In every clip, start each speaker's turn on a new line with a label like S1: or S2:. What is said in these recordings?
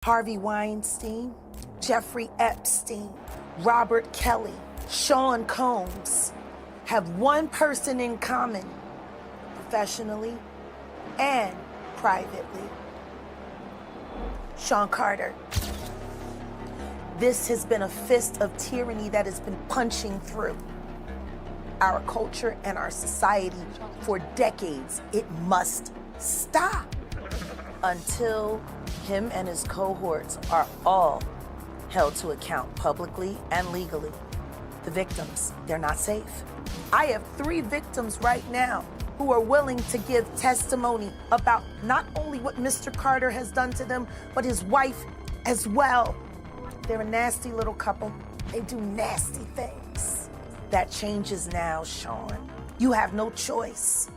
S1: Harvey Weinstein, Jeffrey Epstein, Robert Kelly, Sean Combs have one person in common, professionally and privately. Sean Carter. This has been a fist of tyranny that has been punching through our culture and our society for decades. It must stop until him and his cohorts are all held to account publicly and legally. The victims, they're not safe. I have 3 victims right now who are willing to give testimony about not only what Mr. Carter has done to them, but his wife as well. They're a nasty little couple. They do nasty things. That changes now, Sean. You have no choice.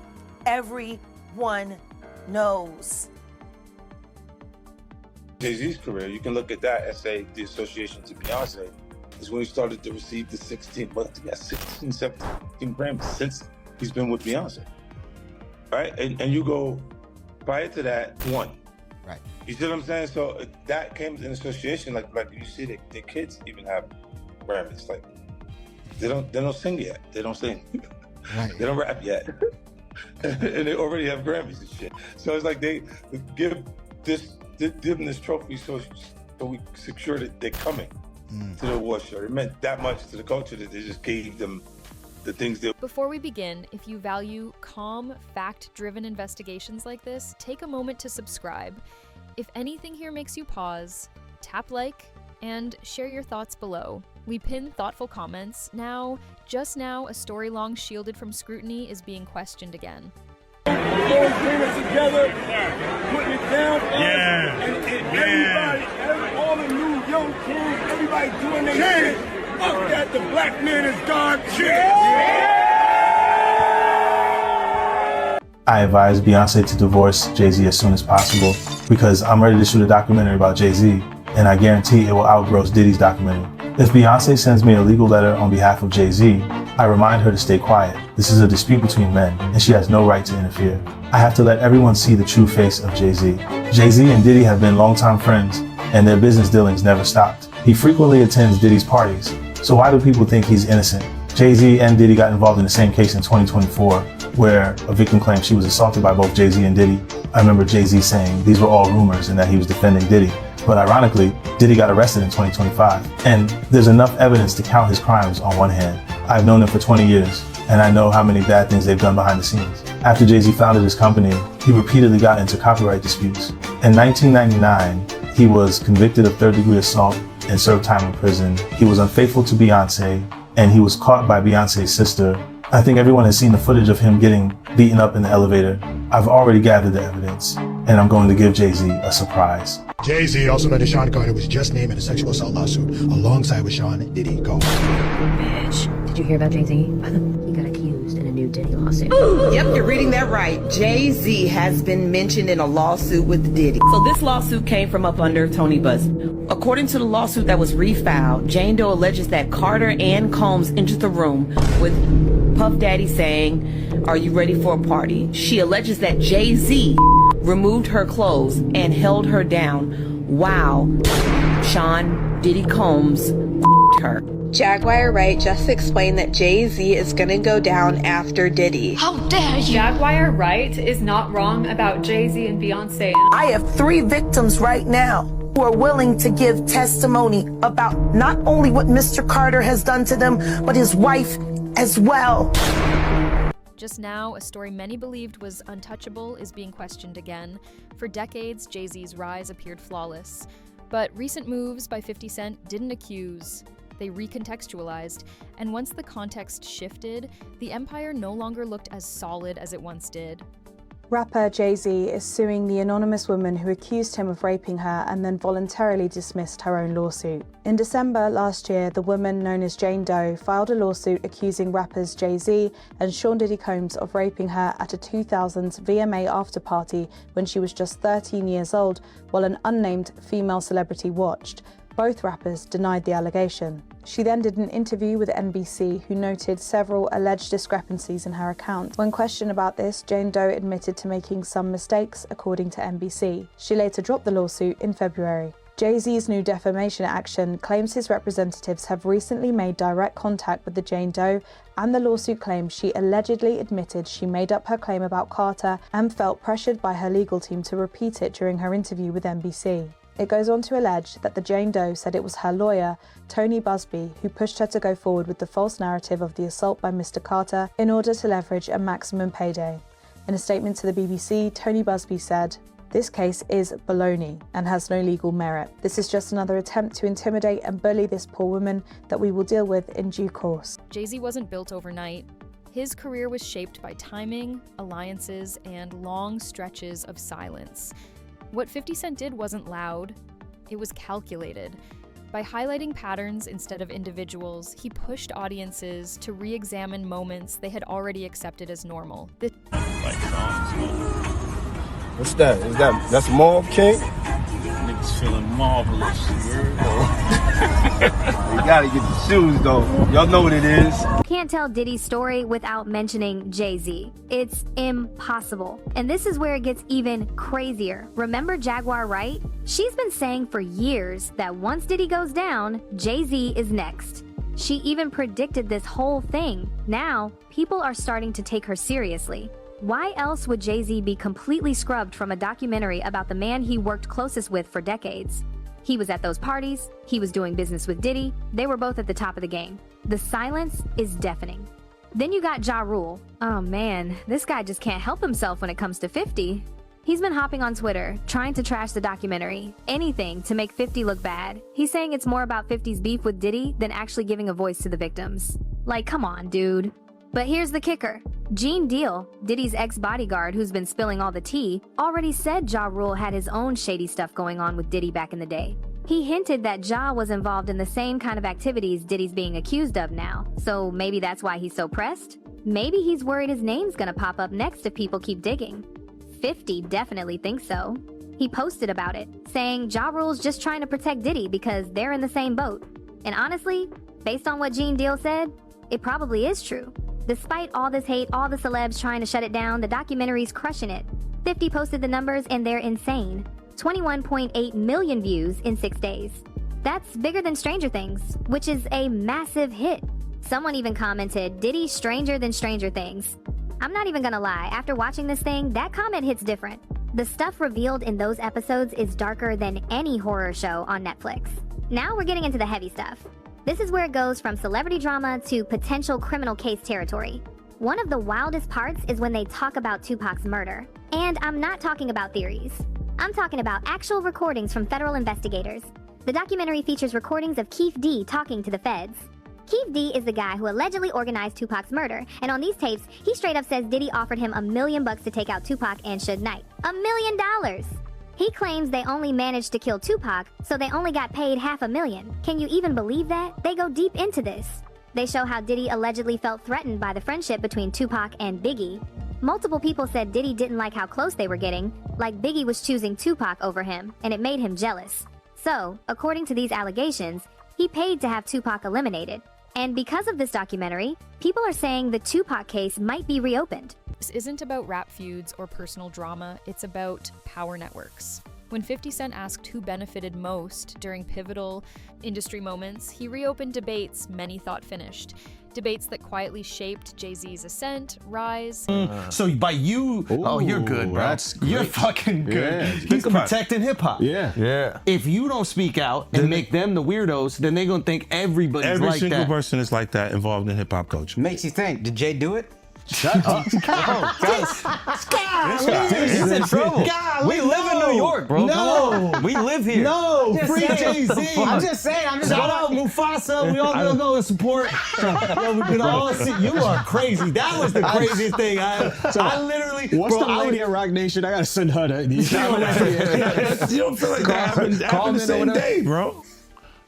S1: Everyone knows.
S2: Jay-Z's career, you can look at that and say the association to Beyoncé is when he started to receive the 16, 17 Grammys since he's been with Beyoncé, right? And you go, prior to that, 1.
S3: Right.
S2: You see what I'm saying? So that came in association, like you see their kids even have Grammys. Like they don't sing yet. They don't sing.
S3: Right.
S2: They don't rap yet. And they already have Grammys and shit. So it's like they give them this trophy so we secure that they're coming to the award show. It meant that much to the culture that they just gave them the things that...
S4: Before we begin, if you value calm, fact-driven investigations like this, take a moment to subscribe. If anything here makes you pause, tap like, and share your thoughts below. We pin thoughtful comments. Just now, a story long shielded from scrutiny is being questioned again.
S5: Bring it together, putting it down, and everybody, all the new young kids, everybody doing their shit. Fuck that, the black man is God shit.
S6: I advise Beyoncé to divorce Jay-Z as soon as possible because I'm ready to shoot a documentary about Jay-Z, and I guarantee it will outgross Diddy's documentary. If Beyoncé sends me a legal letter on behalf of Jay-Z, I remind her to stay quiet. This is a dispute between men, and she has no right to interfere. I have to let everyone see the true face of Jay-Z. Jay-Z and Diddy have been longtime friends, and their business dealings never stopped. He frequently attends Diddy's parties, so why do people think he's innocent? Jay-Z and Diddy got involved in the same case in 2024, where a victim claimed she was assaulted by both Jay-Z and Diddy. I remember Jay-Z saying these were all rumors and that he was defending Diddy. But ironically, Diddy got arrested in 2025. And there's enough evidence to count his crimes on one hand. I've known him for 20 years, and I know how many bad things they've done behind the scenes. After Jay-Z founded his company, he repeatedly got into copyright disputes. In 1999, he was convicted of third-degree assault and served time in prison. He was unfaithful to Beyoncé, and he was caught by Beyoncé's sister. I think everyone has seen the footage of him getting beaten up in the elevator. I've already gathered the evidence, and I'm going to give Jay-Z a surprise.
S3: Jay-Z, also known as Sean Carter, was just named in a sexual assault lawsuit alongside with Sean Diddy. Go.
S7: Bitch. Did you hear about Jay-Z? He got accused in a new Diddy lawsuit.
S8: Yep, you're reading that right. Jay-Z has been mentioned in a lawsuit with Diddy. So this lawsuit came from up under Tony Buzz. According to the lawsuit that was refiled, Jane Doe alleges that Carter and Combs entered the room with Puff Daddy saying, "Are you ready for a party?" She alleges that Jay-Z removed her clothes and held her down while Sean Diddy Combs her.
S9: Jaguar Wright just explained that Jay-Z is gonna go down after Diddy.
S7: How dare you!
S10: Jaguar Wright is not wrong about Jay-Z and Beyoncé.
S1: I have 3 victims right now who are willing to give testimony about not only what Mr. Carter has done to them, but his wife as well.
S4: Just now, a story many believed was untouchable is being questioned again. For decades, Jay-Z's rise appeared flawless. But recent moves by 50 Cent didn't accuse. They recontextualized, and once the context shifted, the empire no longer looked as solid as it once did.
S11: Rapper Jay-Z is suing the anonymous woman who accused him of raping her and then voluntarily dismissed her own lawsuit. In December last year, the woman known as Jane Doe filed a lawsuit accusing rappers Jay-Z and Sean Diddy Combs of raping her at a 2000s VMA after-party when she was just 13 years old, while an unnamed female celebrity watched. Both rappers denied the allegation. She then did an interview with NBC, who noted several alleged discrepancies in her account. When questioned about this, Jane Doe admitted to making some mistakes, according to NBC. She later dropped the lawsuit in February. Jay-Z's new defamation action claims his representatives have recently made direct contact with the Jane Doe, and the lawsuit claims she allegedly admitted she made up her claim about Carter and felt pressured by her legal team to repeat it during her interview with NBC. It goes on to allege that the Jane Doe said it was her lawyer, Tony Busby, who pushed her to go forward with the false narrative of the assault by Mr. Carter in order to leverage a maximum payday. In a statement to the BBC, Tony Busby said, "This case is baloney and has no legal merit. This is just another attempt to intimidate and bully this poor woman that we will deal with in due course."
S4: Jay-Z wasn't built overnight. His career was shaped by timing, alliances, and long stretches of silence. What 50 Cent did wasn't loud, it was calculated. By highlighting patterns instead of individuals, he pushed audiences to re-examine moments they had already accepted as normal.
S5: What's that? That's Mauve King?
S12: Niggas feeling marvelous.
S5: You gotta get the shoes though. Y'all know what it is.
S13: Can't tell Diddy's story without mentioning Jay-Z. It's impossible. And this is where it gets even crazier. Remember Jaguar Wright? She's been saying for years that once Diddy goes down, Jay-Z is next. She even predicted this whole thing. Now, people are starting to take her seriously. Why else would Jay-Z be completely scrubbed from a documentary about the man he worked closest with for decades? He was at those parties, he was doing business with Diddy, they were both at the top of the game. The silence is deafening. Then you got Ja Rule. Oh man, this guy just can't help himself when it comes to 50. He's been hopping on Twitter, trying to trash the documentary, anything to make 50 look bad. He's saying it's more about 50's beef with Diddy than actually giving a voice to the victims. Like, come on, dude. But here's the kicker. Gene Deal, Diddy's ex-bodyguard who's been spilling all the tea, already said Ja Rule had his own shady stuff going on with Diddy back in the day. He hinted that Ja was involved in the same kind of activities Diddy's being accused of now, so maybe that's why he's so pressed? Maybe he's worried his name's gonna pop up next if people keep digging. 50 definitely thinks so. He posted about it, saying Ja Rule's just trying to protect Diddy because they're in the same boat. And honestly, based on what Gene Deal said, it probably is true. Despite all this hate, all the celebs trying to shut it down, the documentary's crushing it. 50 posted the numbers and they're insane. 21.8 million views in 6 days. That's bigger than Stranger Things, which is a massive hit. Someone even commented, Diddy stranger than Stranger Things. I'm not even gonna lie, after watching this thing, that comment hits different. The stuff revealed in those episodes is darker than any horror show on Netflix. Now we're getting into the heavy stuff. This is where it goes from celebrity drama to potential criminal case territory. One of the wildest parts is when they talk about Tupac's murder. And I'm not talking about theories. I'm talking about actual recordings from federal investigators. The documentary features recordings of Keith D talking to the feds. Keith D is the guy who allegedly organized Tupac's murder, and on these tapes, he straight up says Diddy offered him $1 million to take out Tupac and Suge Knight. $1 million! He claims they only managed to kill Tupac, so they only got paid $500,000. Can you even believe that? They go deep into this. They show how Diddy allegedly felt threatened by the friendship between Tupac and Biggie. Multiple people said Diddy didn't like how close they were getting, like Biggie was choosing Tupac over him, and it made him jealous. So, according to these allegations, he paid to have Tupac eliminated. And because of this documentary, people are saying the Tupac case might be reopened.
S4: This isn't about rap feuds or personal drama, it's about power networks. When 50 Cent asked who benefited most during pivotal industry moments, he reopened debates many thought finished. Debates that quietly shaped Jay-Z's ascent, rise.
S14: So by you, you're good, bro. You're fucking good.
S15: Yeah.
S14: He's protecting hip-hop.
S15: Yeah.
S14: If you don't speak out and make them the weirdos, then they're gonna think everybody's
S15: Every
S14: like
S15: single
S14: that.
S15: person is like that involved in hip-hop culture.
S16: Makes you think, did Jay do it?
S14: Shut up.
S16: He's in trouble.
S14: We live in New York, bro.
S16: No. We live here.
S14: No,
S16: Just
S14: free
S16: saying.
S14: Jay-Z.
S16: I'm just saying.
S14: Shout out Mufasa. We all gonna go and support. Yo, we can all see. You are crazy. That was the craziest thing. I literally.
S3: What's
S14: bro,
S3: the lady at Rock Nation? I gotta send her that.
S15: You don't feel like that happened the same day, bro.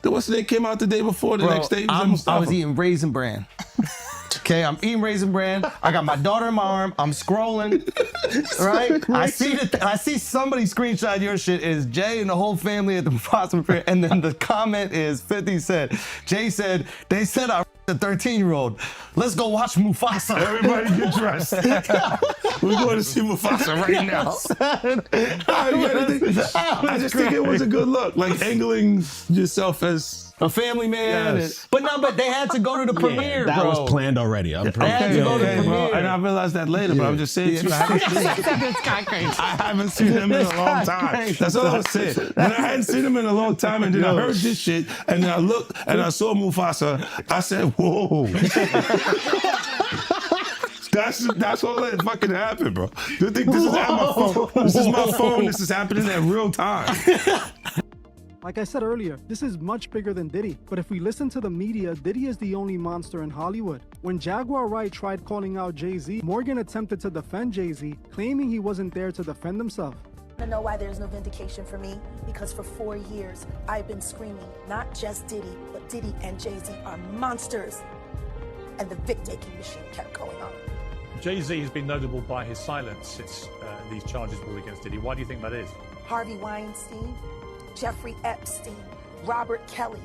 S15: What's the day came out the day before, the next day?
S14: I was eating Raisin Bran. Okay, I'm eating Raisin Bran. I got my daughter in my arm. I'm scrolling, right? I see somebody screenshot your shit. Is Jay and the whole family at the Mufasa Fair, and then the comment is 50 said, Jay said, they said I the 13-year-old. Let's go watch Mufasa.
S15: Everybody get dressed. We're going to see Mufasa right now. I just think it was a good look, like angling yourself as
S14: a family man.
S15: Yes.
S14: But they had to go to the premiere,
S17: that
S14: bro.
S17: was planned already. I'm
S14: They had to go to the premiere.
S15: And I realized that later, but I'm just saying to you, I haven't seen him in a long time. That's all I'm saying. When I hadn't seen him in a long time, and then I heard this shit, and then I looked and I saw Mufasa, I said, whoa. That's all that fucking happened, bro. You think this is at my phone? This is my phone. This is happening at real time.
S18: Like I said earlier, this is much bigger than Diddy. But if we listen to the media, Diddy is the only monster in Hollywood. When Jaguar Wright tried calling out Jay-Z, Morgan attempted to defend Jay-Z, claiming he wasn't there to defend himself.
S1: I know why there's no vindication for me, because for 4 years I've been screaming, not just Diddy, but Diddy and Jay-Z are monsters. And the victim-making machine kept going on.
S19: Jay-Z has been notable by his silence since these charges brought against Diddy. Why do you think that is?
S1: Harvey Weinstein, Jeffrey Epstein, Robert Kelly,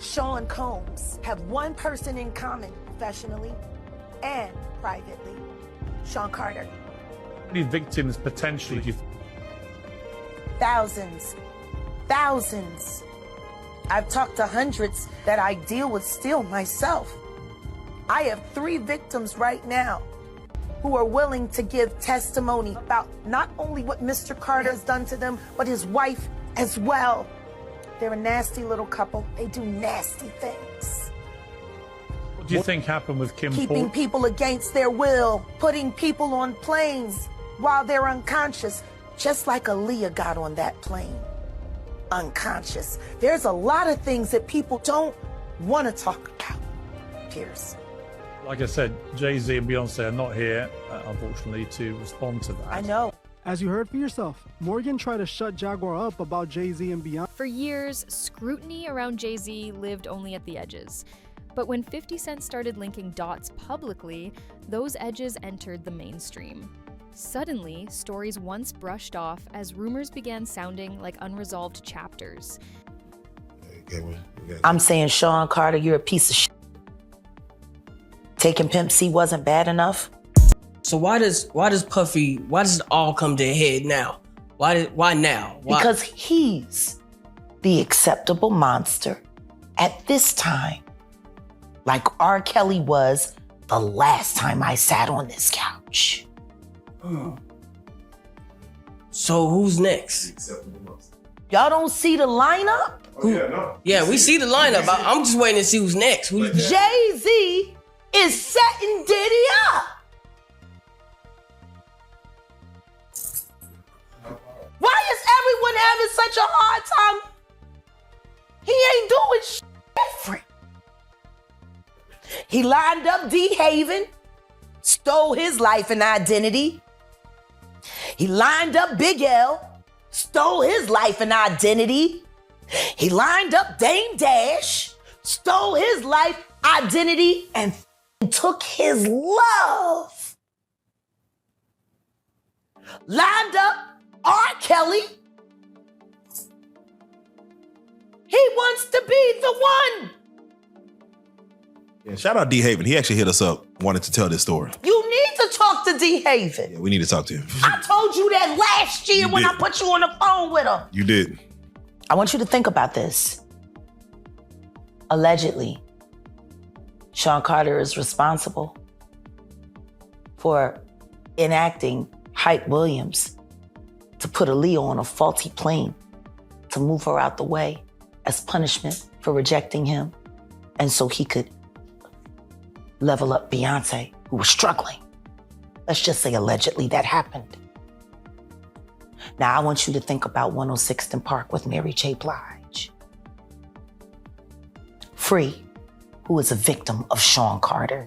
S1: Sean Combs have one person in common professionally and privately, Sean Carter.
S19: How many victims potentially do you
S1: Thousands. I've talked to hundreds that I deal with still myself. I have 3 victims right now who are willing to give testimony about not only what Mr. Carter has done to them, but his wife as well. They're a nasty little couple. They do nasty things.
S19: What do you think happened with Kim
S1: Keeping
S19: Ford?
S1: people against their will, putting people on planes while they're unconscious, just like Aaliyah got on that plane, unconscious. There's a lot of things that people don't want to talk about, Pierce.
S19: Like I said, Jay-Z and Beyoncé are not here, unfortunately, to respond to that.
S1: I know.
S18: As you heard for yourself, Morgan tried to shut Jaguar up about Jay-Z and Beyonce.
S4: For years, scrutiny around Jay-Z lived only at the edges. But when 50 Cent started linking dots publicly, those edges entered the mainstream. Suddenly, stories once brushed off as rumors began sounding like unresolved chapters.
S1: I'm saying, Sean Carter, you're a piece of shit. Taking Pimp C wasn't bad enough.
S20: So why does it all come to a head now? Why now? Why?
S1: Because he's the acceptable monster at this time, like R. Kelly was the last time I sat on this couch.
S20: So who's next?
S1: Y'all don't see the lineup?
S20: Yeah, we see the lineup. I'm just waiting to see who's next. Who's next?
S1: Jay-Z is setting Diddy up. Why is everyone having such a hard time? He ain't doing shit different. He lined up D. Haven, stole his life and identity. He lined up Big L, stole his life and identity. He lined up Dame Dash, stole his life, identity, and took his love. Lined up R. Kelly. He wants to be the one.
S17: Yeah, shout out D. Haven. He actually hit us up, wanted to tell this story.
S1: You need to talk to D. Haven.
S17: Yeah, we need to talk to him.
S1: I told you that last year when I put you on the phone with him.
S17: You did.
S1: I want you to think about this. Allegedly, Sean Carter is responsible for enacting Hype Williams to put Aaliyah on a faulty plane to move her out the way as punishment for rejecting him, and so he could level up Beyoncé, who was struggling. Let's just say allegedly that happened. Now I want you to think about 106th and Park with Mary J. Blige. Free, who is a victim of Sean Carter.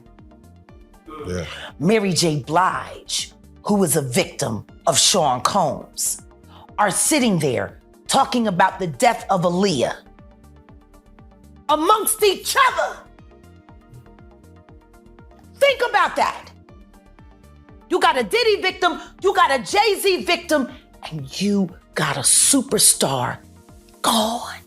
S17: Yeah.
S1: Mary J. Blige, who is a victim of Sean Combs, are sitting there talking about the death of Aaliyah amongst each other. Think about that. You got a Diddy victim, you got a Jay-Z victim, and you got a superstar gone.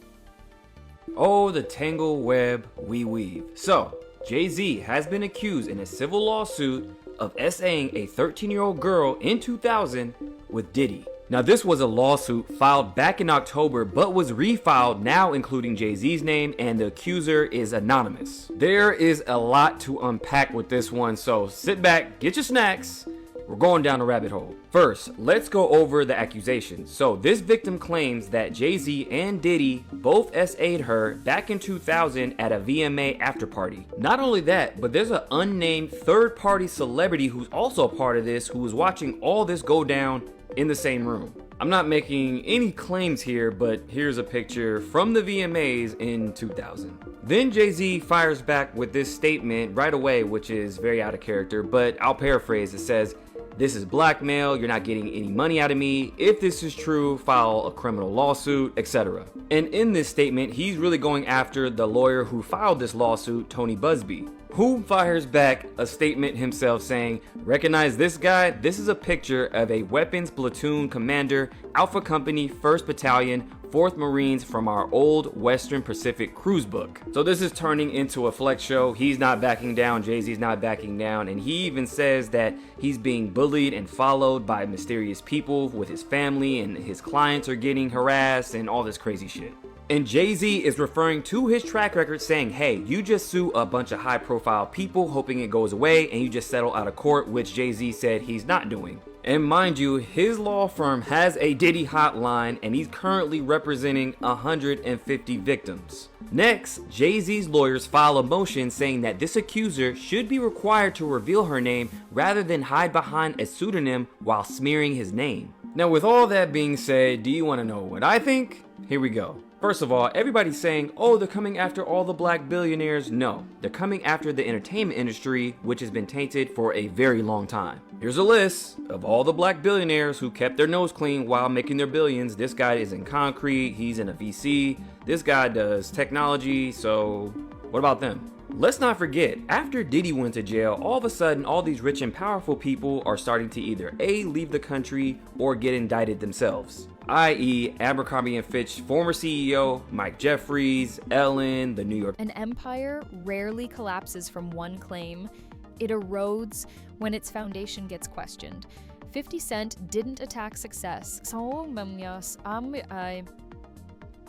S21: Oh, the tangle web we weave. So, Jay-Z has been accused in a civil lawsuit of SAing a 13-year-old girl in 2000 with Diddy. Now, this was a lawsuit filed back in October, but was refiled now including Jay-Z's name, and the accuser is anonymous. There is a lot to unpack with this one, so sit back, get your snacks. We're going down a rabbit hole. First, let's go over the accusations. So this victim claims that Jay-Z and Diddy both SA'd her back in 2000 at a VMA after party. Not only that, but there's an unnamed third-party celebrity who's also a part of this, who was watching all this go down in the same room. I'm not making any claims here, but here's a picture from the VMAs in 2000. Then Jay-Z fires back with this statement right away, which is very out of character, but I'll paraphrase. It says, "This is blackmail, you're not getting any money out of me. If this is true, file a criminal lawsuit," etc. And in this statement, he's really going after the lawyer who filed this lawsuit, Tony Busby, who fires back a statement himself saying, "Recognize this guy? This is a picture of a weapons platoon commander, Alpha Company, 1st Battalion, 4th Marines from our old Western Pacific cruise book." So this is turning into a flex show. He's not backing down, Jay-Z's not backing down, and he even says that he's being bullied and followed by mysterious people with his family, and his clients are getting harassed and all this crazy shit. And Jay-Z is referring to his track record saying, hey, you just sue a bunch of high profile people hoping it goes away, and you just settle out of court, which Jay-Z said he's not doing. And mind you, his law firm has a Diddy hotline, and he's currently representing 150 victims. Next, Jay-Z's lawyers file a motion saying that this accuser should be required to reveal her name rather than hide behind a pseudonym while smearing his name. Now, with all that being said, do you want to know what I think? Here we go. First of all, everybody's saying, oh, they're coming after all the black billionaires. No, they're coming after the entertainment industry, which has been tainted for a very long time. Here's a list of all the black billionaires who kept their nose clean while making their billions. This guy is in concrete, he's in a VC, this guy does technology, so what about them? Let's not forget, after Diddy went to jail, all of a sudden all these rich and powerful people are starting to either A, leave the country or get indicted themselves. I.e. Abercrombie & Fitch former CEO, Mike Jeffries, Ellen, the New York.
S4: An empire rarely collapses from one claim. It erodes when its foundation gets questioned. 50 Cent didn't attack success.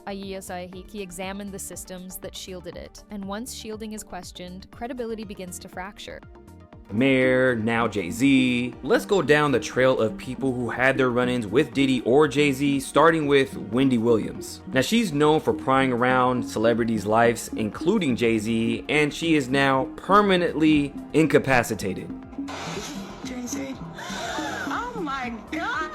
S4: He examined the systems that shielded it. And once shielding is questioned, credibility begins to fracture.
S21: Mayor, now Jay-Z. Let's go down the trail of people who had their run-ins with Diddy or Jay-Z, starting with Wendy Williams. Now, she's known for prying around celebrities' lives, including Jay-Z, and she is now permanently incapacitated.
S22: Jay-Z? Oh my God!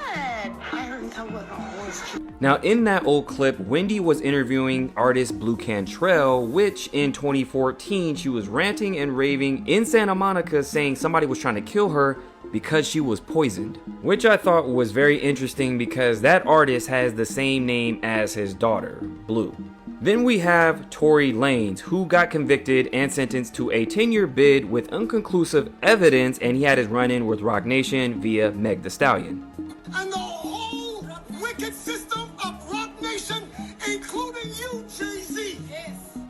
S22: I heard that was almost.
S21: Now, in that old clip, Wendy was interviewing artist Blue Cantrell, which in 2014, she was ranting and raving in Santa Monica saying somebody was trying to kill her because she was poisoned, which I thought was very interesting because that artist has the same name as his daughter, Blue. Then we have Tory Lanez, who got convicted and sentenced to a 10-year bid with inconclusive evidence, and he had his run-in with Roc Nation via Meg Thee Stallion.
S5: And the whole wicked system of Roc Nation, including you, Jay-Z.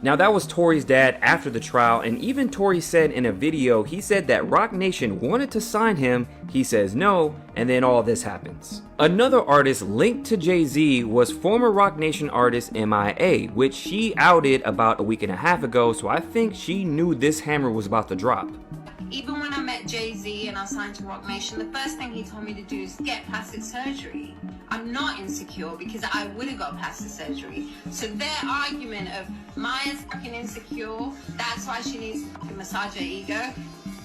S21: Now, that was Tory's dad after the trial, and even Tory said in a video, he said that Roc Nation wanted to sign him, he says no, and then all this happens. Another artist linked to Jay-Z was former Roc Nation artist MIA, which she outed about a week and a half ago, so I think she knew this hammer was about to drop.
S22: Even when I met Jay-Z and I signed to Roc Nation, the first thing he told me to do is get plastic surgery. I'm not insecure because I would have got plastic surgery. So their argument of Maya's fucking insecure, that's why she needs to massage her ego,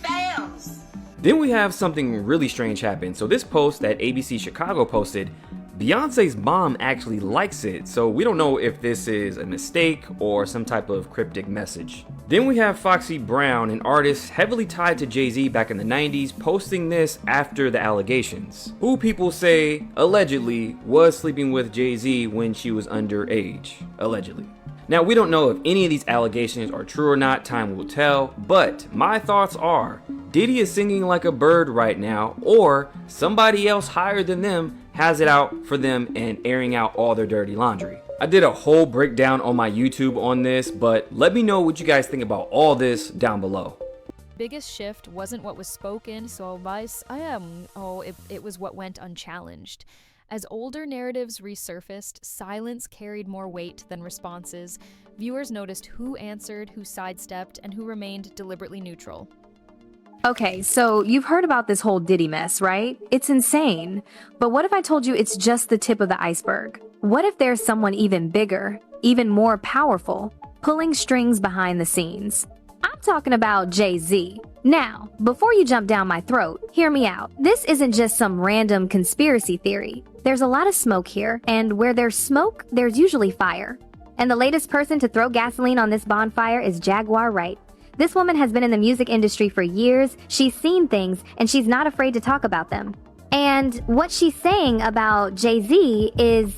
S22: fails.
S21: Then we have something really strange happen. So this post that ABC Chicago posted, Beyonce's mom actually likes it, so we don't know if this is a mistake or some type of cryptic message. Then we have Foxy Brown, an artist heavily tied to Jay-Z back in the 90s, posting this after the allegations, who people say allegedly was sleeping with Jay-Z when she was underage, allegedly. Now, we don't know if any of these allegations are true or not, time will tell, but my thoughts are Diddy is singing like a bird right now, or somebody else higher than them has it out for them and airing out all their dirty laundry. I did a whole breakdown on my YouTube on this, but let me know what you guys think about all this down below.
S4: Biggest shift wasn't what was spoken, it was what went unchallenged. As older narratives resurfaced, silence carried more weight than responses. Viewers noticed who answered, who sidestepped, and who remained deliberately neutral.
S2: Okay, so you've heard about this whole Diddy mess, right? It's insane. But what if I told you it's just the tip of the iceberg? What if there's someone even bigger, even more powerful, pulling strings behind the scenes? I'm talking about Jay-Z. Now, before you jump down my throat, hear me out. This isn't just some random conspiracy theory. There's a lot of smoke here, and where there's smoke, there's usually fire. And the latest person to throw gasoline on this bonfire is Jaguar Wright. This woman has been in the music industry for years, she's seen things, and she's not afraid to talk about them. And what she's saying about Jay-Z is,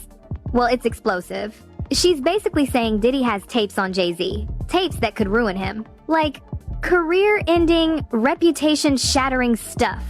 S2: well, it's explosive. She's basically saying Diddy has tapes on Jay-Z, tapes that could ruin him. Like, career-ending, reputation-shattering stuff.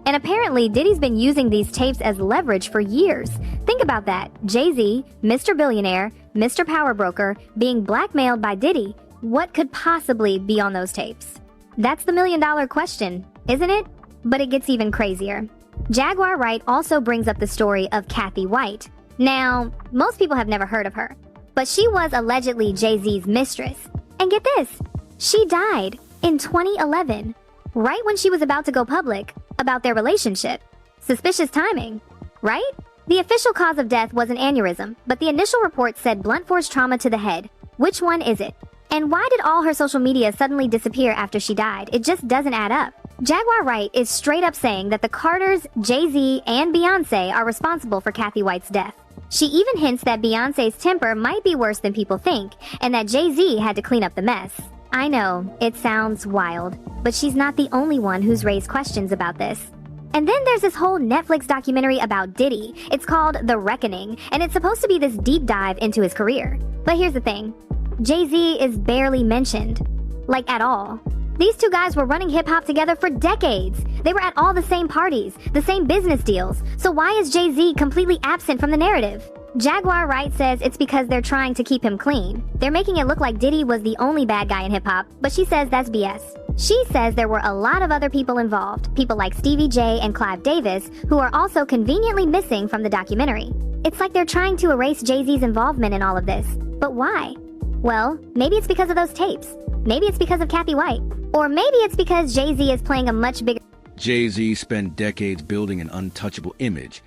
S2: And apparently, Diddy's been using these tapes as leverage for years. Think about that. Jay-Z, Mr. Billionaire, Mr. Power Broker, being blackmailed by Diddy. What could possibly be on those tapes? That's the million-dollar question, isn't it? But it gets even crazier. Jaguar Wright also brings up the story of Kathy White. Now, most people have never heard of her, but she was allegedly Jay-Z's mistress. And get this, she died in 2011, right when she was about to go public about their relationship. Suspicious timing, right? The official cause of death was an aneurysm, but the initial report said blunt force trauma to the head. Which one is it? And why did all her social media suddenly disappear after she died? It just doesn't add up. Jaguar Wright is straight up saying that the Carters, Jay-Z, and Beyoncé are responsible for Kathy White's death. She even hints that Beyoncé's temper might be worse than people think, and that Jay-Z had to clean up the mess. I know, it sounds wild, but she's not the only one who's raised questions about this. And then there's this whole Netflix documentary about Diddy. It's called The Reckoning, and it's supposed to be this deep dive into his career. But here's the thing. Jay-Z is barely mentioned. Like, at all. These two guys were running hip-hop together for decades. They were at all the same parties, the same business deals. So why is Jay-Z completely absent from the narrative? Jaguar Wright says it's because they're trying to keep him clean. They're making it look like Diddy was the only bad guy in hip-hop, but she says that's BS. She says there were a lot of other people involved, people like Stevie J and Clive Davis, who are also conveniently missing from the documentary. It's like they're trying to erase Jay-Z's involvement in all of this. But why? Well, maybe it's because of those tapes. Maybe it's because of Kathy White. Or maybe it's because Jay-Z is playing a much bigger...
S6: Jay-Z spent decades building an untouchable image,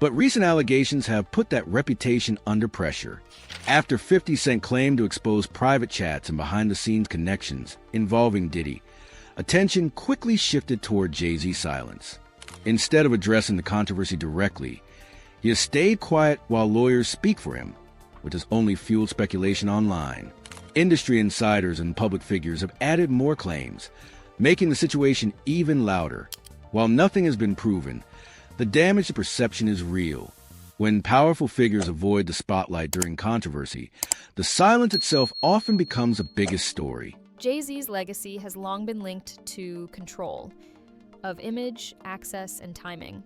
S6: but recent allegations have put that reputation under pressure. After 50 Cent claimed to expose private chats and behind-the-scenes connections involving Diddy, attention quickly shifted toward Jay-Z's silence. Instead of addressing the controversy directly, he has stayed quiet while lawyers speak for him, which has only fueled speculation online. Industry insiders and public figures have added more claims, making the situation even louder. While nothing has been proven, the damage to perception is real. When powerful figures avoid the spotlight during controversy, the silence itself often becomes the biggest story.
S4: Jay-Z's legacy has long been linked to control of image, access, and timing.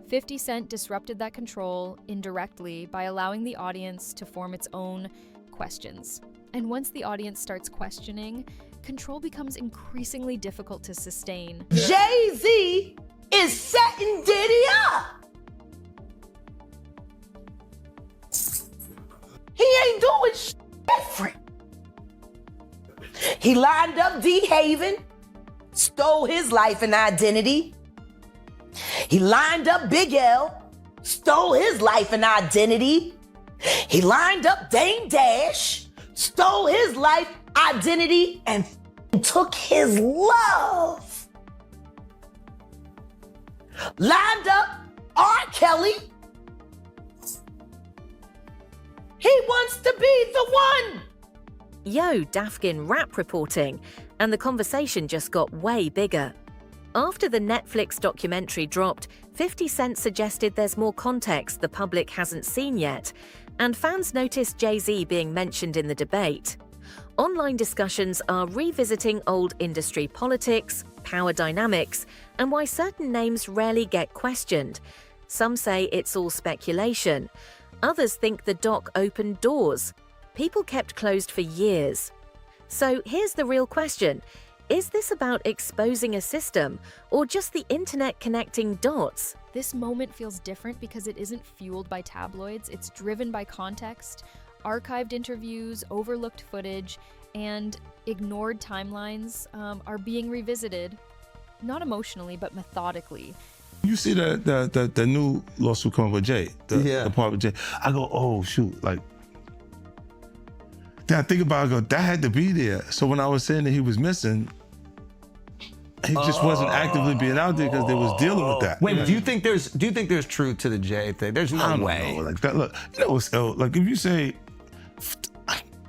S4: 50 Cent disrupted that control indirectly by allowing the audience to form its own questions. And once the audience starts questioning, control becomes increasingly difficult to sustain.
S1: Jay-Z is setting Diddy up. He ain't doing shit different. He lined up D-Haven, stole his life and identity. He lined up Big L, stole his life and identity. He lined up Dame Dash, stole his life, identity, and took his love. Lined up R. Kelly. He wants to be the one.
S23: Yo, Dafkin rap reporting, and the conversation just got way bigger. After the Netflix documentary dropped, 50 Cent suggested there's more context the public hasn't seen yet, and fans noticed Jay-Z being mentioned in the debate. Online discussions are revisiting old industry politics, power dynamics, and why certain names rarely get questioned. Some say it's all speculation. Others think the doc opened doors. People kept closed for years. So here's the real question. Is this about exposing a system or just the internet connecting dots?
S4: This moment feels different because it isn't fueled by tabloids, it's driven by context, archived interviews, overlooked footage, and ignored timelines are being revisited, not emotionally, but methodically.
S15: You see the new lawsuit coming with Jay, the part with Jay. I go, oh shoot, like. Then I think about it, I go, that had to be there. So when I was saying that he was missing, he just wasn't actively being out there because they was dealing with that.
S14: Wait, do you think there's truth to the Jay thing? There's no way.
S15: Like that, look, you know, so, like if you say,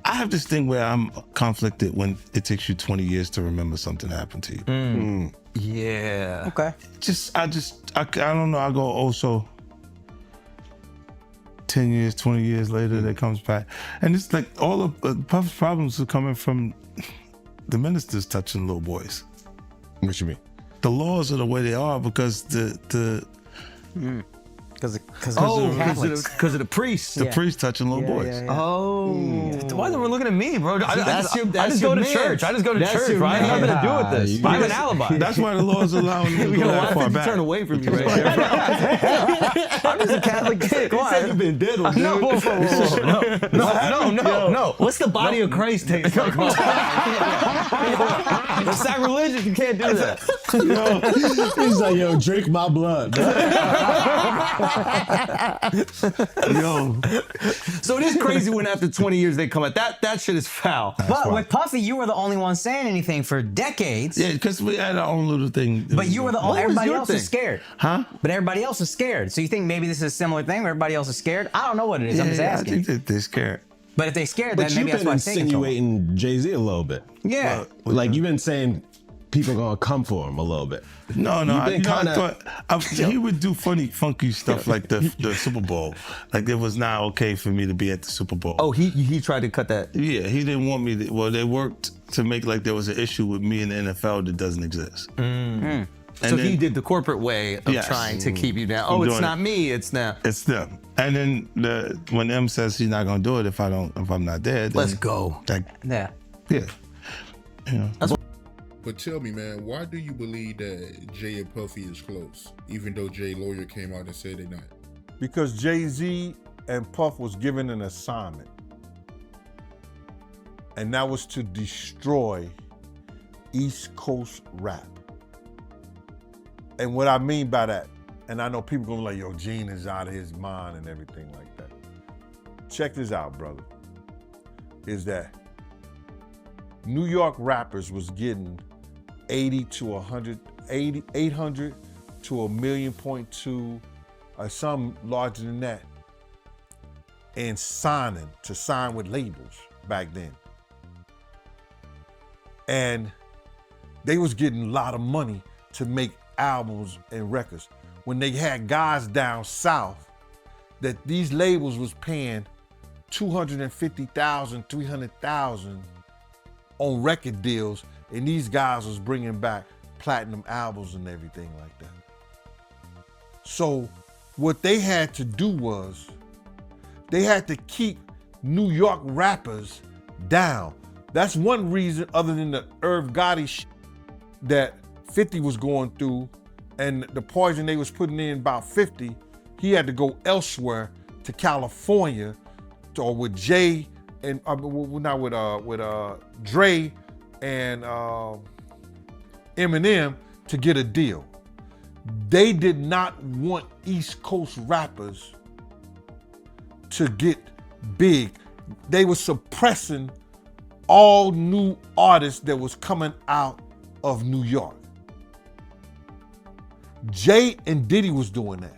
S15: I have this thing where I'm conflicted when it takes you 20 years to remember something happened to you.
S14: Yeah. Okay.
S15: I don't know. I go, oh, so 10 years, 20 years later, that comes back. And it's like all of Puff's problems are coming from the ministers touching little boys.
S7: What you mean?
S15: The laws are the way they are because because
S14: of the priests.
S15: The priests touching little boys.
S14: Oh.
S16: Why is everyone looking at me, bro? I
S14: That's
S16: just go to
S14: your
S16: church.
S14: man.
S16: I just go to
S14: That's
S16: church,
S14: your
S16: right? I have
S14: man.
S16: nothing to do with this. I have an alibi.
S15: That's why the laws allow them to go that far back.
S14: Turn away from you right there.
S16: I'm just a Catholic kid. Come on.
S14: You've been dead on
S16: No, no.
S14: What's the body of Christ taste like?
S16: That's sacrilegious. You can't do that.
S7: He's like, yo, drink my blood.
S15: Yo.
S14: So it is crazy when after 20 years they come out. That shit is foul.
S16: But with Puffy, you were the only one saying anything for decades.
S15: Yeah, because we had our own little thing.
S16: But you were the only. Everybody else
S14: thing?
S16: is scared.
S15: Huh?
S16: But everybody else is scared. So you think maybe this is a similar thing where everybody else is scared? I don't know what it is. I'm just asking.
S15: I think that they're scared.
S16: But if they're scared,
S7: But
S16: then maybe
S7: you've
S16: that's
S7: been
S16: why I'm thinking.
S7: insinuating Jay-Z a little bit.
S16: Yeah.
S7: Like you've been saying people gonna come for him a little bit.
S15: No,
S7: You've been
S15: I thought he would do funky stuff like the Super Bowl. Like it was not okay for me to be at the Super Bowl.
S14: Oh, he tried to cut that.
S15: Yeah, he didn't want me to. Well, they worked to make like there was an issue with me in the NFL that doesn't exist.
S14: So he did the corporate way of trying to keep you down. Oh, it's not me, it's now.
S15: It's them. And then when M says he's not gonna do it if I'm not there, then
S14: let's go.
S15: Like,
S16: yeah.
S15: You know.
S8: But tell me, man, why do you believe that Jay and Puffy is close, even though Jay's lawyer came out and said they're not?
S5: Because Jay-Z and Puff was given an assignment. And that was to destroy East Coast rap. And what I mean by that, and I know people gonna be like, yo, Gene is out of his mind and everything like that. Check this out, brother. Is that New York rappers was getting 800 to 1.2 million, or some larger than that, and to sign with labels back then. And they was getting a lot of money to make albums and records. When they had guys down south that these labels was paying $250,000, $300,000 on record deals, and these guys was bringing back platinum albums and everything like that. So what they had to do was they had to keep New York rappers down. That's one reason, other than the Irv Gotti shit that 50 was going through and the poison they was putting in about 50, he had to go elsewhere to California or with Jay and not with Dre and Eminem to get a deal. They did not want East Coast rappers to get big. They were suppressing all new artists that was coming out of New York. Jay and Diddy was doing that.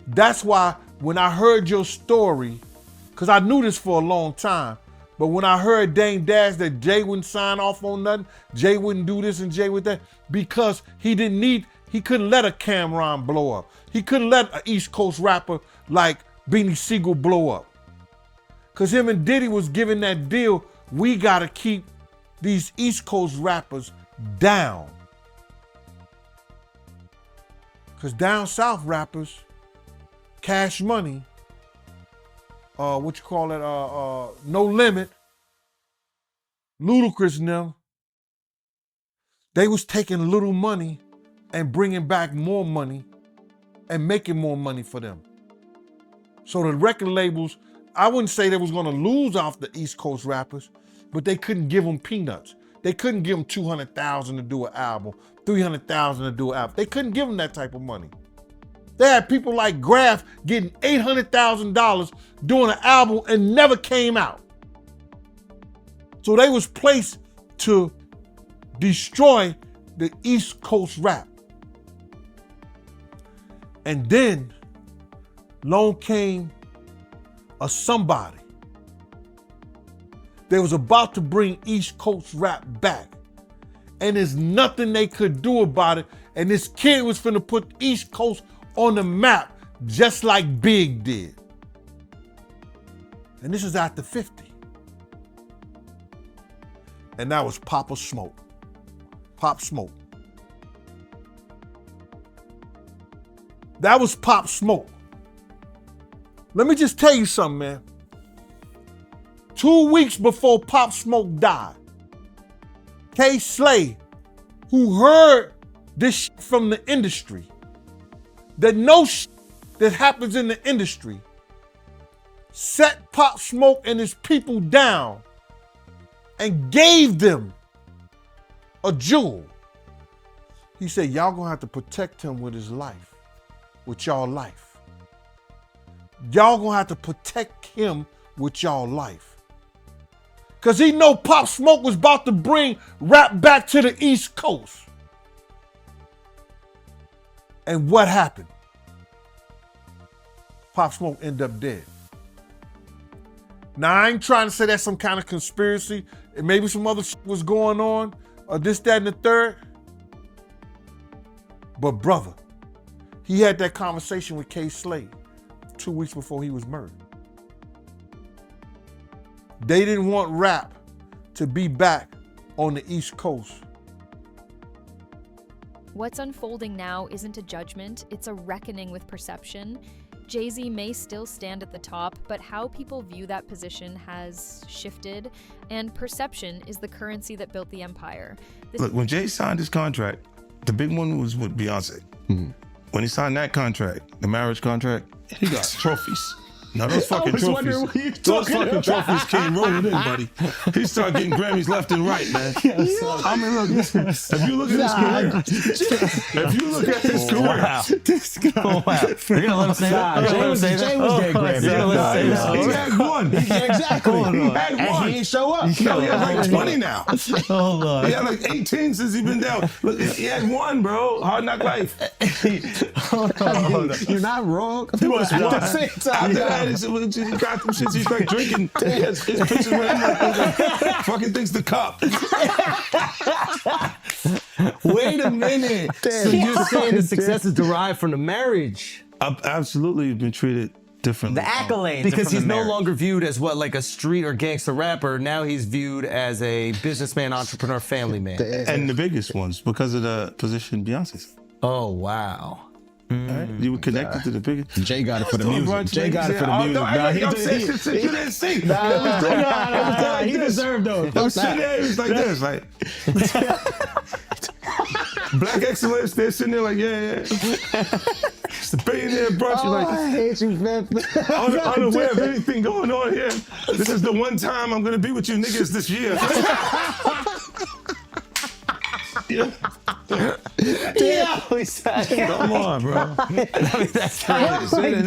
S5: That's why when I heard your story, because I knew this for a long time, but when I heard Dame Dash that Jay wouldn't sign off on nothing, Jay wouldn't do this and Jay would that, because he couldn't let a Cameron blow up. He couldn't let an East Coast rapper like Beanie Siegel blow up. Because him and Diddy was giving that deal, we gotta keep these East Coast rappers down. Because down south rappers, Cash Money,
S9: No Limit, Ludacris and them, they was taking little money and bringing back more money and making more money for them. So the record labels, I wouldn't say they was gonna lose off the East Coast rappers, but they couldn't give them peanuts. They couldn't give them $200,000 to do an album, $300,000 to do an album. They couldn't give them that type of money. They had people like Graf getting $800,000 doing an album and never came out. So they was placed to destroy the East Coast rap. And then along came a somebody. They was about to bring East Coast rap back. And there's nothing they could do about it. And this kid was finna put East Coast on the map just like Big did. And this is after 50. And that was Papa Smoke. Pop Smoke. That was Pop Smoke. Let me just tell you something, man. 2 weeks before Pop Smoke died, K Slay, who heard this shit from the industry, that know shit that happens in the industry, set Pop Smoke and his people down and gave them a jewel. He said, y'all gonna have to protect him with his life, with y'all life. Y'all gonna have to protect him with y'all life. Cause he know Pop Smoke was about to bring rap back to the East Coast. And what happened? Pop Smoke ended up dead. Now, I ain't trying to say that's some kind of conspiracy, and maybe some other shit was going on, or this, that, and the third. But brother, he had that conversation with K Slay 2 weeks before he was murdered. They didn't want rap to be back on the East Coast.
S4: What's unfolding now isn't a judgment, it's a reckoning with perception. Jay-Z may still stand at the top, but how people view that position has shifted, and perception is the currency that built the empire.
S15: Look, when Jay signed his contract, the big one was with Beyoncé. Mm-hmm. When he signed that contract, the marriage contract, he got trophies. Now those fucking trophies, those fucking trophies came rolling in, buddy. He started getting Grammys left and right, man. I mean, look, if you look at his career,
S14: This guy. Oh, wow. You're gonna let him say that? Jay was getting Grammys.
S15: He had one.
S14: Exactly.
S15: He had one.
S14: And he didn't show up.
S15: He had like 20 now.
S14: Oh, Lord.
S15: He had like 18 since he's been down. Look, he had one, bro. Hard Knock Life.
S14: You're not wrong.
S15: He was one. At the same time. He got them shits. He's like drinking. His pictures with him like fucking things to cup.
S14: Wait a minute. So you're saying the success is derived from the marriage?
S15: Absolutely, been treated differently.
S16: The accolades.
S14: Because he's no longer viewed as what, like a street or gangster rapper. Now he's viewed as a businessman, entrepreneur, family man.
S15: And the biggest ones because of the position Beyonce's.
S14: Oh, wow.
S15: Right? You were connected to the biggest.
S7: Jay got it for the music. Jay got it for the music.
S15: You didn't sing.
S7: He deserved those.
S15: I'm sitting there, it was like this, like Black excellence. They're sitting there like, yeah. It's the billionaire brunch. You're like,
S7: I hate you, man.
S15: Unaware of anything going on here. This is the one time I'm gonna be with you niggas this year. Yeah. Come on, bro.
S14: I mean, that's crazy.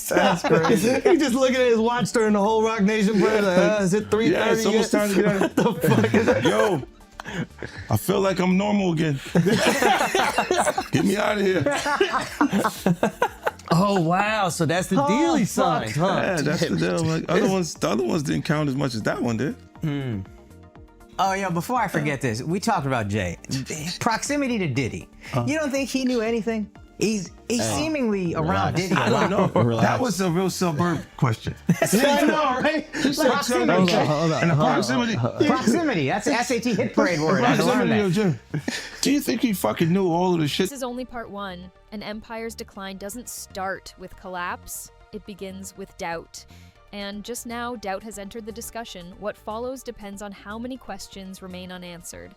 S14: That's crazy. He just looking at his watch during the whole Rock Nation break. Like, is it 3:30?
S15: Yeah, it's almost time to get out.
S14: What the fuck is that?
S15: Yo, I feel like I'm normal again. Get me out of here.
S14: Oh wow! So that's the deal he signed, huh?
S15: Yeah, that's the deal. Like, the other ones didn't count as much as that one did.
S16: Oh, yeah, before I forget this, we talked about Jay. Proximity to Diddy. You don't think he knew anything? He's seemingly around Diddy.
S15: I don't know. That was a real suburb question.
S16: I know, right? Proximity.
S15: And the proximity.
S16: Proximity. That's the SAT hit parade word. I learned that.
S15: Do you think he fucking knew all of the shit?
S4: This is only part one. An empire's decline doesn't start with collapse. it begins with doubt. And just now, doubt has entered the discussion. What follows depends on how many questions remain unanswered.